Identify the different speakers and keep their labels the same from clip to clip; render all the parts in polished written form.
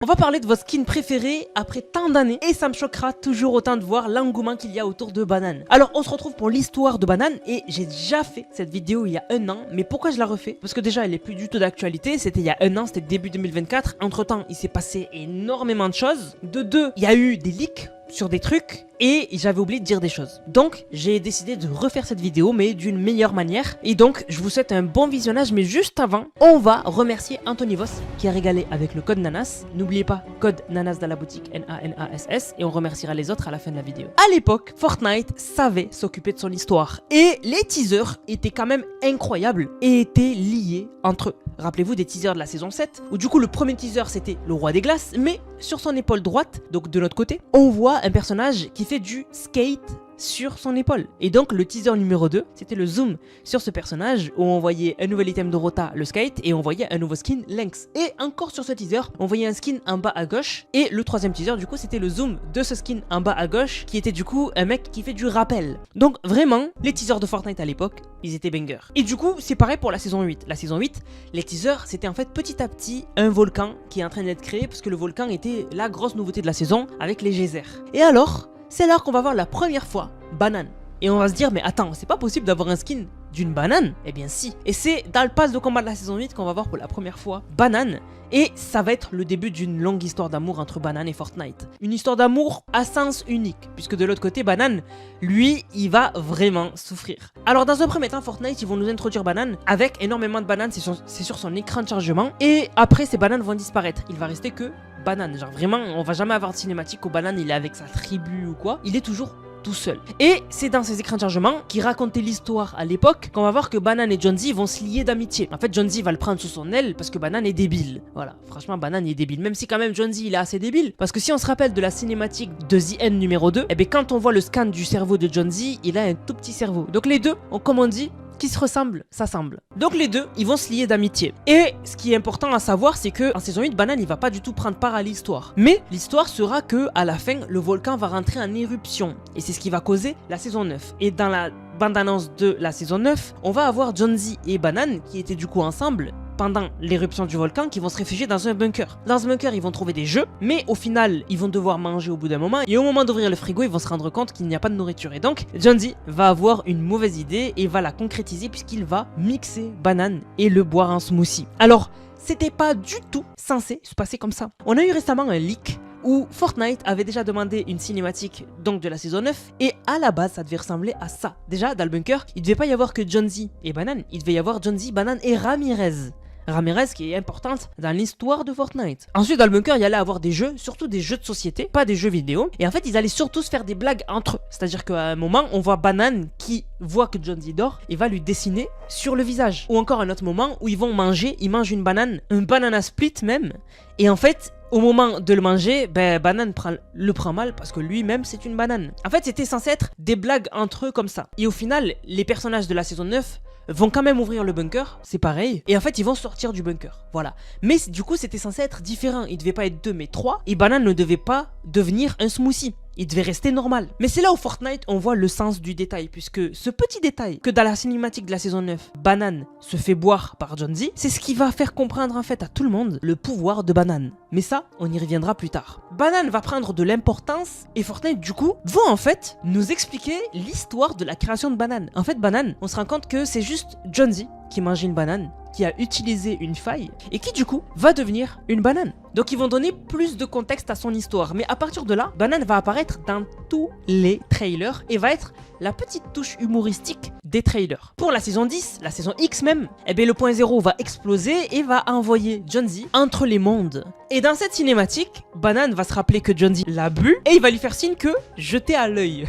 Speaker 1: On va parler de vos skins préférés après tant d'années et ça me choquera toujours autant de voir l'engouement qu'il y a autour de Banane. Alors on se retrouve pour l'histoire de Banane et j'ai déjà fait cette vidéo il y a un an, mais pourquoi je la refais? Parce que déjà elle est plus du tout d'actualité, c'était il y a un an, c'était début 2024, entre temps il s'est passé énormément de choses. De deux, il y a eu des leaks sur des trucs et j'avais oublié de dire des choses. Donc j'ai décidé de refaire cette vidéo mais d'une meilleure manière. Et donc je vous souhaite un bon visionnage, mais juste avant, on va remercier Anthony Voss qui a régalé avec le code NANAS. N'oubliez pas, code NANAS dans la boutique, NANASS, et on remerciera les autres à la fin de la vidéo. À l'époque, Fortnite savait s'occuper de son histoire et les teasers étaient quand même incroyables et étaient liés entre eux. Rappelez-vous des teasers de la saison 7 où du coup le premier teaser c'était le roi des glaces, mais sur son épaule droite, donc de l'autre côté, on voit un personnage qui fait du skate sur son épaule. Et donc le teaser numéro 2, c'était le zoom sur ce personnage où on voyait un nouvel item de Rota, le skate, et on voyait un nouveau skin, Lynx. Et encore sur ce teaser, on voyait un skin en bas à gauche, et le troisième teaser du coup c'était le zoom de ce skin en bas à gauche, qui était du coup un mec qui fait du rappel. Donc vraiment, les teasers de Fortnite à l'époque, ils étaient bangers. Et du coup, c'est pareil pour la saison 8. La saison 8, les teasers, c'était en fait petit à petit un volcan qui est en train d'être créé, parce que le volcan était la grosse nouveauté de la saison avec les geysers. Et alors, c'est là qu'on va voir la première fois Banane. Et on va se dire, mais attends, c'est pas possible d'avoir un skin d'une banane? Eh bien si. Et c'est dans le pass de combat de la saison 8 qu'on va voir pour la première fois Banane. Et ça va être le début d'une longue histoire d'amour entre Banane et Fortnite. Une histoire d'amour à sens unique, puisque de l'autre côté, Banane, lui, il va vraiment souffrir. Alors dans un premier temps, Fortnite, ils vont nous introduire Banane avec énormément de bananes, c'est sur son écran de chargement. Et après, ces bananes vont disparaître. Il va rester que Banane. Genre vraiment, on va jamais avoir de cinématique où Banane, il est avec sa tribu ou quoi. Il est toujours tout seul. Et c'est dans ces écrans de chargement qui racontaient l'histoire à l'époque qu'on va voir que Banane et Jonesy vont se lier d'amitié. En fait, Jonesy va le prendre sous son aile parce que Banane est débile. Voilà, franchement, Banane est débile. Même si quand même Jonesy il est assez débile. Parce que si on se rappelle de la cinématique de The End numéro 2, et bien quand on voit le scan du cerveau de Jonesy, il a un tout petit cerveau. Donc les deux ont, comme on dit, qui se ressemblent, s'assemblent. Donc les deux, ils vont se lier d'amitié. Et ce qui est important à savoir, c'est que en saison 8, Banane, il va pas du tout prendre part à l'histoire. Mais l'histoire sera que à la fin, le volcan va rentrer en éruption. Et c'est ce qui va causer la saison 9. Et dans la bande-annonce de la saison 9, on va avoir Jonesy et Banane, qui étaient du coup ensemble pendant l'éruption du volcan, qui vont se réfugier dans un bunker. Dans ce bunker, ils vont trouver des jeux, mais au final, ils vont devoir manger au bout d'un moment, et au moment d'ouvrir le frigo, ils vont se rendre compte qu'il n'y a pas de nourriture. Et donc, Jonesy va avoir une mauvaise idée et va la concrétiser puisqu'il va mixer Banane et le boire en smoothie. Alors, c'était pas du tout censé se passer comme ça. On a eu récemment un leak où Fortnite avait déjà demandé une cinématique donc de la saison 9 et à la base ça devait ressembler à ça. Déjà dans le bunker, il devait pas y avoir que Jonesy et Banane, il devait y avoir Jonesy, Banane et Ramirez. Ramirez qui est importante dans l'histoire de Fortnite. Ensuite dans le bunker il y allait avoir des jeux, surtout des jeux de société, pas des jeux vidéo. Et en fait ils allaient surtout se faire des blagues entre eux. C'est-à-dire qu'à un moment on voit Banane qui voit que Jonesy dort et va lui dessiner sur le visage. Ou encore un autre moment où ils vont manger, ils mangent une banane, un banana split même. Et en fait au moment de le manger, ben Banane le prend mal parce que lui-même c'est une banane. En fait c'était censé être des blagues entre eux comme ça. Et au final les personnages de la saison 9 vont quand même ouvrir le bunker, c'est pareil, et en fait ils vont sortir du bunker, voilà. Mais du coup c'était censé être différent, il devait pas être 2 mais 3, et Banane ne devait pas devenir un smoothie. Il devait rester normal. Mais c'est là où Fortnite, on voit le sens du détail, puisque ce petit détail, que dans la cinématique de la saison 9, Banane se fait boire par Jonesy, c'est ce qui va faire comprendre en fait à tout le monde le pouvoir de Banane. Mais ça, on y reviendra plus tard. Banane va prendre de l'importance, et Fortnite, du coup, vont en fait nous expliquer l'histoire de la création de Banane. En fait, Banane, on se rend compte que c'est juste Jonesy qui mange une banane, qui a utilisé une faille, et qui du coup va devenir une banane. Donc ils vont donner plus de contexte à son histoire, mais à partir de là, Banane va apparaître dans tous les trailers et va être la petite touche humoristique des trailers. Pour la saison 10, la saison X même, eh bien le point 0 va exploser et va envoyer Jonesy entre les mondes. Et dans cette cinématique, Banane va se rappeler que Jonesy l'a bu et il va lui faire signe que jeter à l'œil.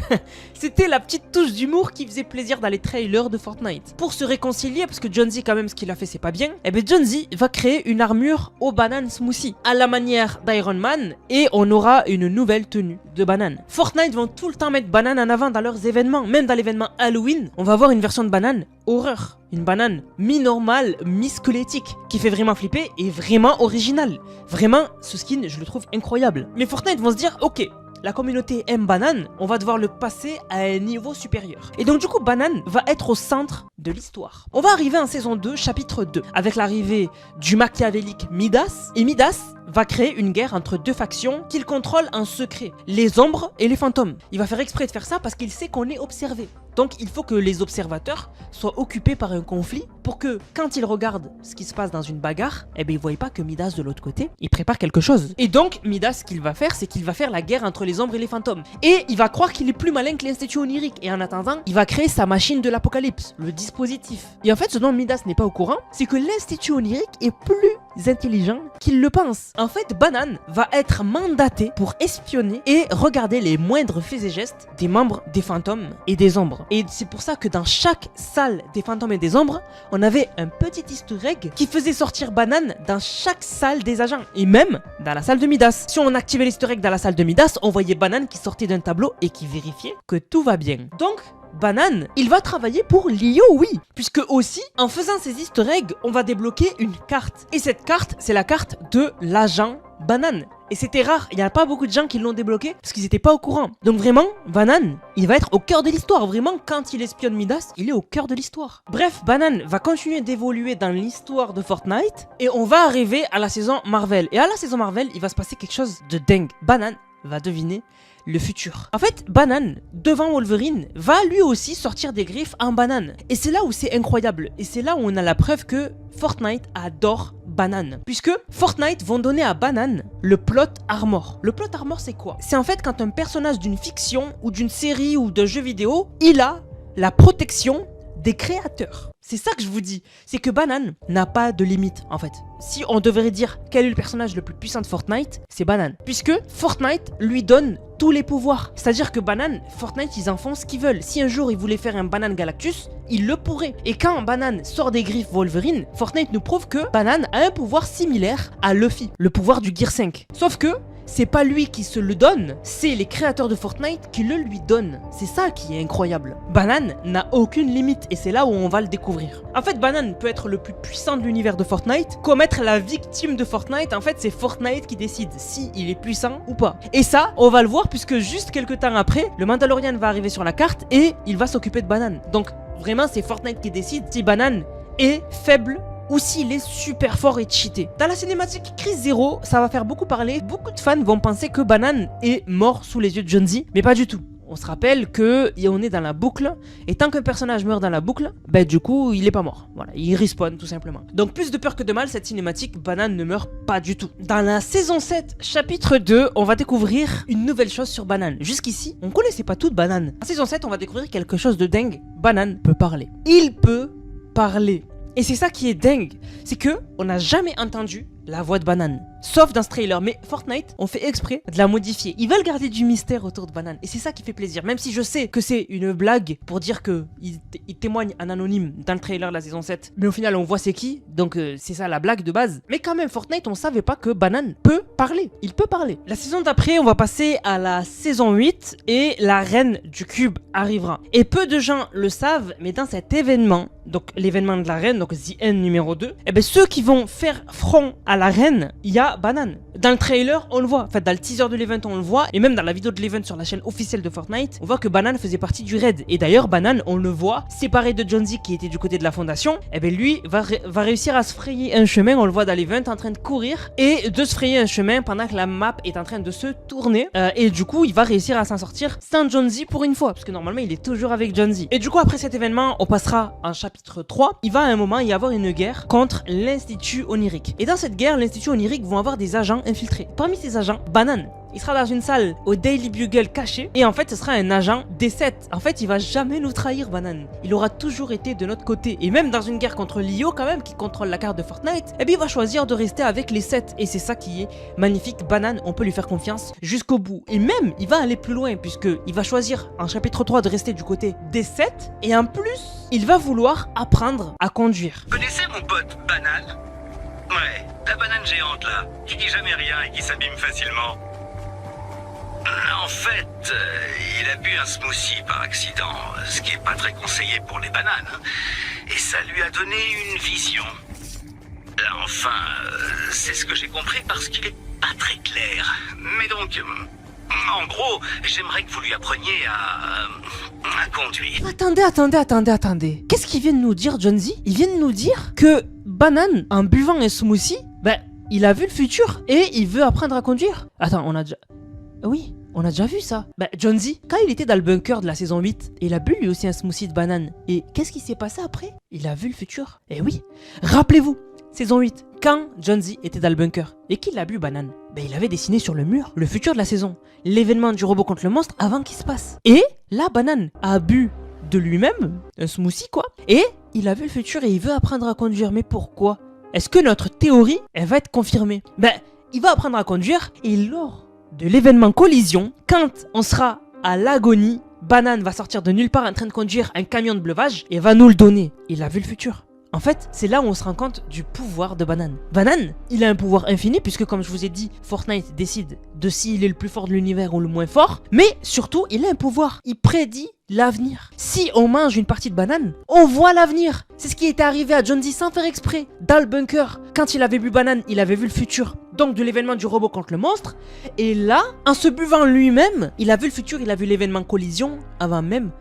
Speaker 1: C'était la petite touche d'humour qui faisait plaisir dans les trailers de Fortnite. Pour se réconcilier, parce que Jonesy quand même ce qu'il a fait c'est pas bien, eh bien Jonesy va créer une armure au banane smoothie à la manière d'Iron Man et on aura une nouvelle tenue de Banane. Fortnite vont tout le temps mettre Banane en avant dans leurs événements, même dans l'événement Halloween, on va avoir une version de Banane horreur. Une banane mi-normale, mi-squelettique, qui fait vraiment flipper et vraiment originale. Vraiment, ce skin, je le trouve incroyable. Mais Fortnite vont se dire, ok, la communauté aime Banane, on va devoir le passer à un niveau supérieur. Et donc du coup, Banane va être au centre de l'histoire. On va arriver en saison 2, chapitre 2, avec l'arrivée du machiavélique Midas. Et Midas va créer une guerre entre deux factions qu'il contrôle en secret, les ombres et les fantômes. Il va faire exprès de faire ça parce qu'il sait qu'on est observé. Donc il faut que les observateurs soient occupés par un conflit pour que quand ils regardent ce qui se passe dans une bagarre, eh bien ils ne voient pas que Midas de l'autre côté, il prépare quelque chose. Et donc Midas, ce qu'il va faire, c'est qu'il va faire la guerre entre les ombres et les fantômes. Et il va croire qu'il est plus malin que l'Institut Onirique. Et en attendant, il va créer sa machine de l'apocalypse, le dispositif. Et en fait, ce dont Midas n'est pas au courant, c'est que l'Institut Onirique est plus intelligent qu'il le pense. En fait, Banane va être mandaté pour espionner et regarder les moindres faits et gestes des membres des fantômes et des ombres. Et c'est pour ça que dans chaque salle des fantômes et des ombres, on avait un petit easter egg qui faisait sortir Banane dans chaque salle des agents. Et même dans la salle de Midas. Si on activait l'easter egg dans la salle de Midas, on voyait Banane qui sortait d'un tableau et qui vérifiait que tout va bien. Donc, Banane, il va travailler pour Lio, oui. Puisque aussi, en faisant ces easter eggs, on va débloquer une carte. Et cette carte, c'est la carte de l'agent Banane. Et c'était rare, il n'y a pas beaucoup de gens qui l'ont débloqué parce qu'ils n'étaient pas au courant. Donc vraiment, Banane, il va être au cœur de l'histoire. Vraiment, quand il espionne Midas, il est au cœur de l'histoire. Bref, Banane va continuer d'évoluer dans l'histoire de Fortnite. Et on va arriver à la saison Marvel. Et à la saison Marvel, il va se passer quelque chose de dingue. Banane va deviner le futur. En fait, Banane, devant Wolverine, va lui aussi sortir des griffes en banane. Et c'est là où c'est incroyable. Et c'est là où on a la preuve que Fortnite adore Banane. Puisque Fortnite vont donner à Banane le plot armor. Le plot armor, c'est quoi? C'est en fait quand un personnage d'une fiction ou d'une série ou d'un jeu vidéo, il a la protection des créateurs. C'est ça que je vous dis. C'est que Banane n'a pas de limite, en fait. Si on devrait dire quel est le personnage le plus puissant de Fortnite, c'est Banane. Puisque Fortnite lui donne tous les pouvoirs. C'est-à-dire que Banane, Fortnite, ils en font ce qu'ils veulent. Si un jour ils voulaient faire un Banane Galactus, ils le pourraient. Et quand Banane sort des griffes Wolverine, Fortnite nous prouve que Banane a un pouvoir similaire à Luffy, le pouvoir du Gear 5. Sauf que c'est pas lui qui se le donne, c'est les créateurs de Fortnite qui le lui donnent. C'est ça qui est incroyable. Banane n'a aucune limite et c'est là où on va le découvrir. En fait, Banane peut être le plus puissant de l'univers de Fortnite, comme être la victime de Fortnite. En fait, c'est Fortnite qui décide si il est puissant ou pas. Et ça, on va le voir puisque juste quelques temps après, le Mandalorian va arriver sur la carte et il va s'occuper de Banane. Donc vraiment, c'est Fortnite qui décide si Banane est faible ou s'il est super fort et cheaté. Dans la cinématique Crise Zero, ça va faire beaucoup parler. Beaucoup de fans vont penser que Banane est mort sous les yeux de John Z, mais pas du tout. On se rappelle que on est dans la boucle, et tant qu'un personnage meurt dans la boucle, ben du coup, il est pas mort. Voilà, il respawn tout simplement. Donc plus de peur que de mal, cette cinématique, Banane ne meurt pas du tout. Dans la saison 7, chapitre 2, on va découvrir une nouvelle chose sur Banane. Jusqu'ici, on connaissait pas tout de Banane. En saison 7, on va découvrir quelque chose de dingue. Banane peut parler. Il peut parler. Et c'est ça qui est dingue, c'est que on n'a jamais entendu la voix de Banane. Sauf dans ce trailer, mais Fortnite, on fait exprès de la modifier. Ils veulent garder du mystère autour de Banane, et c'est ça qui fait plaisir. Même si je sais que c'est une blague pour dire que il témoigne en anonyme dans le trailer de la saison 7. Mais au final, on voit c'est qui, donc c'est ça la blague de base. Mais quand même, Fortnite, on savait pas que Banane peut parler. Il peut parler. La saison d'après, on va passer à la saison 8, et la reine du cube arrivera. Et peu de gens le savent, mais dans cet événement, donc l'événement de la reine, donc The End numéro 2, et bien ceux qui vont faire front à la reine, il y a Banane. Dans le trailer, on le voit. En fait, dans le teaser de l'event, on le voit. Et même dans la vidéo de l'event sur la chaîne officielle de Fortnite, on voit que Banane faisait partie du raid. Et d'ailleurs, Banane, on le voit, séparé de John Z qui était du côté de la fondation, et bien lui va réussir à se frayer un chemin. On le voit dans l'event en train de courir et de se frayer un chemin pendant que la map est en train de se tourner. Et du coup, il va réussir à s'en sortir sans John Z pour une fois. Parce que normalement, il est toujours avec John Z. Et du coup, après cet événement, on passera en chapitre 3. Il va à un moment y avoir une guerre contre l'Institut Onirique. Et dans cette guerre, l'Institut Onirique vont avoir des agents infiltrés. Parmi ces agents, Banane, il sera dans une salle au Daily Bugle caché, et en fait ce sera un agent des 7. En fait il va jamais nous trahir, Banane. Il aura toujours été de notre côté, et même dans une guerre contre Lio quand même, qui contrôle la carte de Fortnite, et bien il va choisir de rester avec les 7, et c'est ça qui est magnifique. Banane, on peut lui faire confiance jusqu'au bout, et même il va aller plus loin, puisque il va choisir en chapitre 3 de rester du côté des 7, et en plus il va vouloir apprendre à conduire.
Speaker 2: Connaissez mon pote Banane? Ouais, la banane géante là, qui dit jamais rien et qui s'abîme facilement. En fait, il a bu un smoothie par accident, ce qui est pas très conseillé pour les bananes. Et ça lui a donné une vision. Enfin, c'est ce que j'ai compris parce qu'il est pas très clair. Mais donc, En gros, j'aimerais que vous lui appreniez à conduire.
Speaker 1: Attendez. Qu'est-ce qu'il vient de nous dire, John Z? Il vient de nous dire que Banane, en buvant un smoothie, il a vu le futur et il veut apprendre à conduire. Attends, on a déjà... Oui, on a déjà vu ça. John Z, quand il était dans le bunker de la saison 8, il a bu lui aussi un smoothie de banane. Et qu'est-ce qui s'est passé après? Il a vu le futur. Eh oui, rappelez-vous, saison 8, quand John Z était dans le bunker et qu'il a bu banane, il avait dessiné sur le mur le futur de la saison, l'événement du robot contre le monstre avant qu'il se passe. Et là, Banane a bu de lui-même un smoothie quoi, et il a vu le futur et il veut apprendre à conduire. Mais pourquoi? Est-ce que notre théorie, elle va être confirmée? Il va apprendre à conduire et lors de l'événement collision, quand on sera à l'agonie, Banane va sortir de nulle part en train de conduire un camion de bleuvage et va nous le donner. Il a vu le futur. En fait, c'est là où on se rend compte du pouvoir de Banane. Banane, il a un pouvoir infini puisque comme je vous ai dit, Fortnite décide de s'il est le plus fort de l'univers ou le moins fort. Mais surtout, il a un pouvoir. Il prédit l'avenir. Si on mange une partie de banane, on voit l'avenir. C'est ce qui était arrivé à John Z sans faire exprès. Dans le bunker, quand il avait bu banane, il avait vu le futur. Donc de l'événement du robot contre le monstre. Et là, en se buvant lui-même, il a vu le futur, il a vu l'événement collision avant même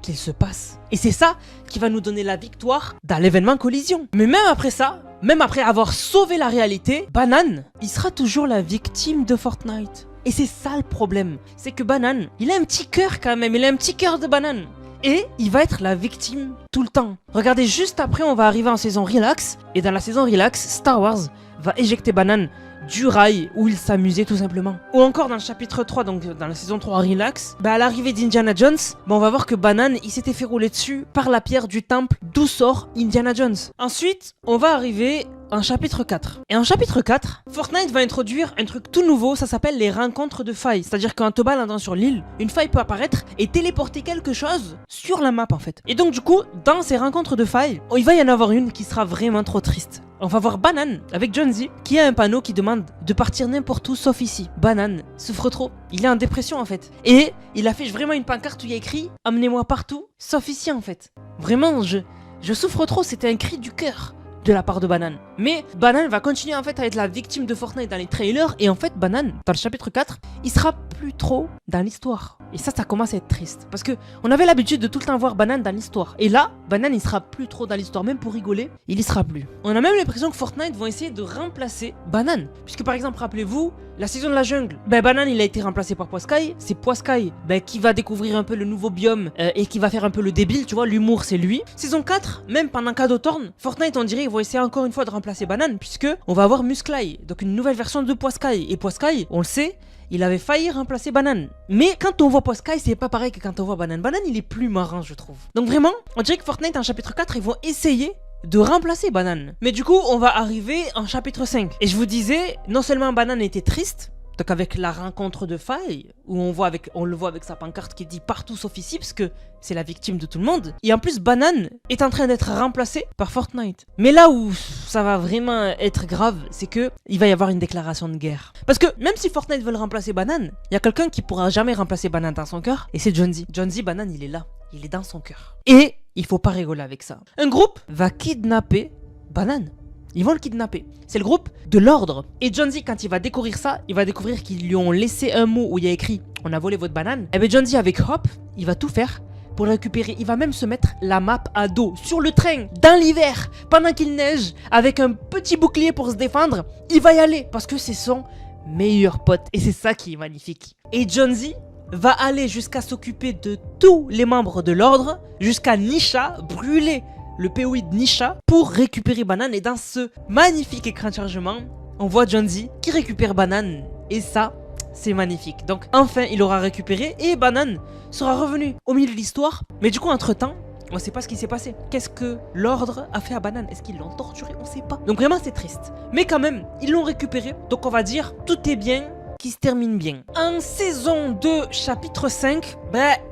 Speaker 1: qu'il se passe. Et c'est ça qui va nous donner la victoire dans l'événement collision. Mais même après ça, même après avoir sauvé la réalité, Banane, il sera toujours la victime de Fortnite. Et c'est ça le problème, c'est que Banane, il a un petit cœur quand même, il a un petit cœur de banane. Et il va être la victime tout le temps. Regardez, juste après on va arriver en saison Relax, et dans la saison Relax, Star Wars va éjecter Banane du rail où il s'amusait tout simplement. Ou encore dans le chapitre 3, donc dans la saison 3 Relax, à l'arrivée d'Indiana Jones, on va voir que Banane, il s'était fait rouler dessus par la pierre du temple d'où sort Indiana Jones. Ensuite, on va arriver en chapitre 4. Et en chapitre 4, Fortnite va introduire un truc tout nouveau, ça s'appelle les rencontres de failles. C'est-à-dire qu'en te baladant sur l'île, une faille peut apparaître et téléporter quelque chose sur la map en fait. Et donc du coup, dans ces rencontres de failles, il va y en avoir une qui sera vraiment trop triste. On va voir Banane avec John Z qui a un panneau qui demande de partir n'importe où sauf ici. Banane souffre trop, il est en dépression en fait. Et il affiche vraiment une pancarte où il y a écrit « Emmenez-moi partout sauf ici » en fait. Vraiment, je souffre trop, c'était un cri du cœur de la part de Banane. Mais Banane va continuer en fait à être la victime de Fortnite dans les trailers. Et en fait Banane, dans le chapitre 4, il sera plus trop dans l'histoire. Et ça commence à être triste. Parce que on avait l'habitude de tout le temps voir Banane dans l'histoire. Et là, Banane il sera plus trop dans l'histoire. Même pour rigoler, il y sera plus. On a même l'impression que Fortnite vont essayer de remplacer Banane. Puisque par exemple, rappelez-vous, la saison de la jungle, Banane il a été remplacé par Poiscaille. C'est Poiscaille qui va découvrir un peu le nouveau biome et qui va faire un peu le débile, tu vois, l'humour c'est lui. Saison 4, même pendant Cadotorn, Fortnite on dirait ils vont essayer encore une fois de remplacer Banane puisque on va avoir Musclaï, donc une nouvelle version de Poiscaille. Et Poiscaille, on le sait, il avait failli remplacer Banane. Mais quand on voit Poiscaille, c'est pas pareil que quand on voit Banane. Banane il est plus marrant je trouve. Donc vraiment, on dirait que Fortnite en chapitre 4 ils vont essayer de remplacer Banane. Mais du coup, on va arriver en chapitre 5. Et je vous disais, non seulement Banane était triste, donc avec la rencontre de failles, où on le voit avec sa pancarte qui dit partout sauf ici, parce que c'est la victime de tout le monde. Et en plus, Banane est en train d'être remplacé par Fortnite. Mais là où ça va vraiment être grave, c'est que il va y avoir une déclaration de guerre. Parce que même si Fortnite veut le remplacer Banane, il y a quelqu'un qui pourra jamais remplacer Banane dans son cœur, et c'est John Z. John Z, Banane, il est là. Il est dans son cœur. Et il faut pas rigoler avec ça. Un groupe va kidnapper Banane. Ils vont le kidnapper. C'est le groupe de l'ordre. Et John Z, quand il va découvrir ça, il va découvrir qu'ils lui ont laissé un mot où il y a écrit « On a volé votre banane ». Et bien John Z, avec Hop, il va tout faire pour le récupérer. Il va même se mettre la map à dos, sur le train, dans l'hiver, pendant qu'il neige, avec un petit bouclier pour se défendre. Il va y aller, parce que c'est son meilleur pote. Et c'est ça qui est magnifique. Et John Z va aller jusqu'à s'occuper de tous les membres de l'ordre, jusqu'à Nisha, brûler le POI de Nisha pour récupérer Banane. Et dans ce magnifique écran de chargement, on voit John Z qui récupère Banane. Et ça, c'est magnifique. Donc enfin, il aura récupéré et Banane sera revenu au milieu de l'histoire. Mais du coup, entre-temps, on sait pas ce qui s'est passé. Qu'est-ce que l'ordre a fait à Banane? Est-ce qu'ils l'ont torturé? On sait pas. Donc vraiment, c'est triste. Mais quand même, ils l'ont récupéré. Donc on va dire, tout est bien qui se termine bien. En saison 2, chapitre 5,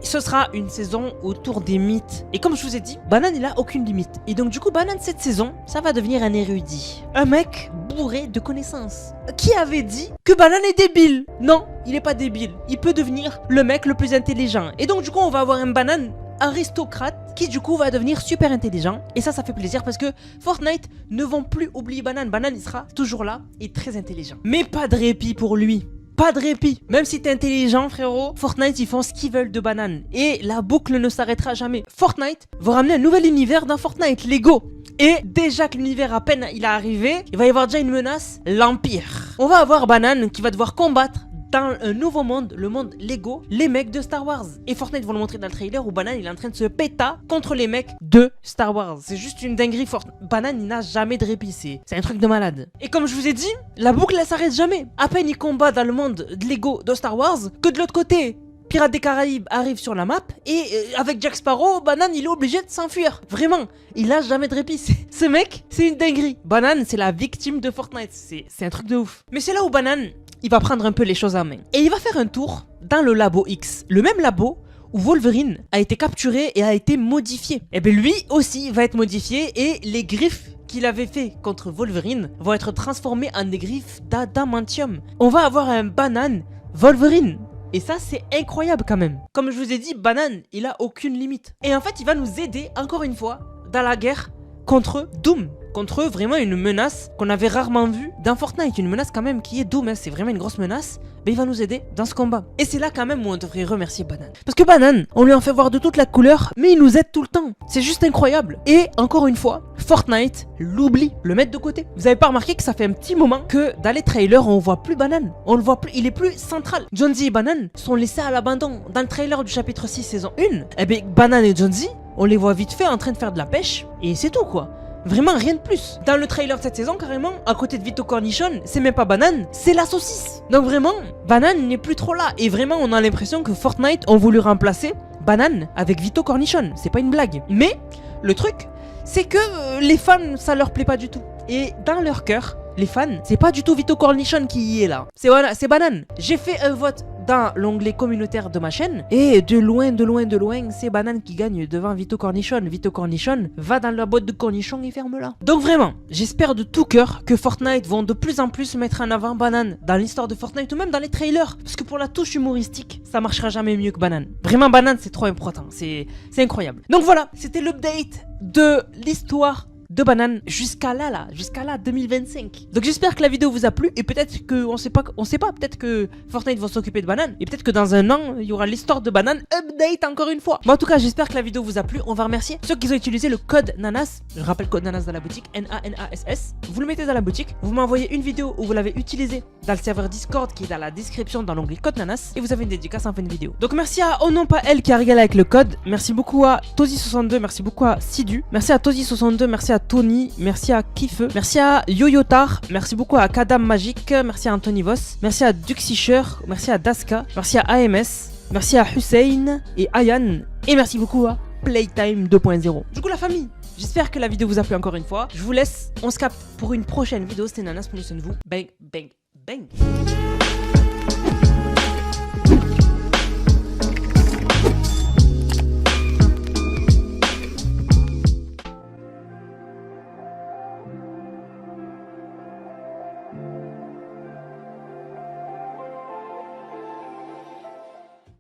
Speaker 1: ce sera une saison autour des mythes. Et comme je vous ai dit, Banane il a aucune limite. Et donc du coup, Banane cette saison, ça va devenir un érudit. Un mec bourré de connaissances. Qui avait dit que Banane est débile? Non, il est pas débile. Il peut devenir le mec le plus intelligent. Et donc du coup, on va avoir un Banane aristocrate qui du coup va devenir super intelligent. Et ça fait plaisir parce que Fortnite ne vont plus oublier Banane. Banane il sera toujours là et très intelligent. Mais pas de répit pour lui. pas de répit. Même si t'es intelligent, frérot, Fortnite, ils font ce qu'ils veulent de Banane. Et la boucle ne s'arrêtera jamais. Fortnite va ramener un nouvel univers dans Fortnite, Lego. Et déjà que l'univers à peine il est arrivé, il va y avoir déjà une menace, l'Empire. On va avoir Banane qui va devoir combattre dans un nouveau monde, le monde Lego, les mecs de Star Wars. Et Fortnite vont le montrer dans le trailer où Banane il est en train de se péta contre les mecs de Star Wars. C'est juste une dinguerie forte. Banane il n'a jamais de répit, c'est un truc de malade. Et comme je vous ai dit, la boucle elle s'arrête jamais. À peine il combat dans le monde de Lego de Star Wars que de l'autre côté, Pirates des Caraïbes arrive sur la map et avec Jack Sparrow, Banane il est obligé de s'enfuir. Vraiment, il a jamais de répit. Ce mec, c'est une dinguerie. Banane c'est la victime de Fortnite, c'est un truc de ouf. Mais c'est là où Banane il va prendre un peu les choses en main. Et il va faire un tour dans le labo X. Le même labo où Wolverine a été capturé et a été modifié. Et bien lui aussi va être modifié et les griffes qu'il avait fait contre Wolverine vont être transformées en des griffes d'adamantium. On va avoir un Banane Wolverine. Et ça c'est incroyable quand même. Comme je vous ai dit, Banane il a aucune limite. Et en fait il va nous aider encore une fois dans la guerre contre Doom. Contre vraiment une menace qu'on avait rarement vue dans Fortnite. Une menace quand même qui est Doom, hein. C'est vraiment une grosse menace. Mais il va nous aider dans ce combat. Et c'est là quand même où on devrait remercier Banane. Parce que Banane, on lui en fait voir de toute la couleur, mais il nous aide tout le temps. C'est juste incroyable. Et encore une fois, Fortnite l'oublie, le met de côté. Vous avez pas remarqué que ça fait un petit moment que dans les trailers, on voit plus Banane. On le voit plus, il est plus central. Jonesy et Banane sont laissés à l'abandon. Dans le trailer du chapitre 6 saison 1, eh bien Banane et Jonesy, on les voit vite fait en train de faire de la pêche. Et c'est tout quoi. Vraiment rien de plus. Dans le trailer de cette saison, carrément, à côté de Vito Cornichon, c'est même pas Banane, c'est la saucisse. Donc vraiment, Banane n'est plus trop là. Et vraiment, on a l'impression que Fortnite ont voulu remplacer Banane avec Vito Cornichon. C'est pas une blague. Mais le truc, c'est que les fans, ça leur plaît pas du tout. Et dans leur cœur, les fans, c'est pas du tout Vito Cornichon qui y est là. C'est Banane. J'ai fait un vote dans l'onglet communautaire de ma chaîne et de loin, c'est Banane qui gagne devant Vito Cornichon. Vito Cornichon va dans la boîte de cornichons et ferme-la. Donc vraiment, j'espère de tout cœur que Fortnite vont de plus en plus mettre en avant Banane dans l'histoire de Fortnite ou même dans les trailers. Parce que pour la touche humoristique, ça marchera jamais mieux que Banane. Vraiment Banane c'est trop important, c'est incroyable. Donc voilà, c'était l'update de l'histoire de Banane jusqu'à là, 2025. Donc j'espère que la vidéo vous a plu et peut-être que on sait pas, peut-être que Fortnite va s'occuper de Banane et peut-être que dans un an il y aura l'histoire de Banane update encore une fois. Mais en tout cas j'espère que la vidéo vous a plu. On va remercier ceux qui ont utilisé le code Nanas. Je rappelle code Nanas dans la boutique, NANASS. Vous le mettez dans la boutique, vous m'envoyez une vidéo où vous l'avez utilisé dans le serveur Discord qui est dans la description dans l'onglet code Nanas et vous avez une dédicace en fin de vidéo. Donc merci à Oh non pas elle qui a régalé avec le code. Merci beaucoup à Tozy62, merci beaucoup à Sidu, merci à Tozy62, merci à Tony, merci à Kiffeux, merci à Yoyotar, merci beaucoup à Kadam Magique, merci à Anthony Voss, merci à Duxisher, merci à Daska, merci à AMS, merci à Hussein et Ayan, et merci beaucoup à Playtime 2.0. Du coup la famille, j'espère que la vidéo vous a plu encore une fois. Je vous laisse, on se capte pour une prochaine vidéo. C'était Nanas, prenez soin de vous. Bang, bang, bang.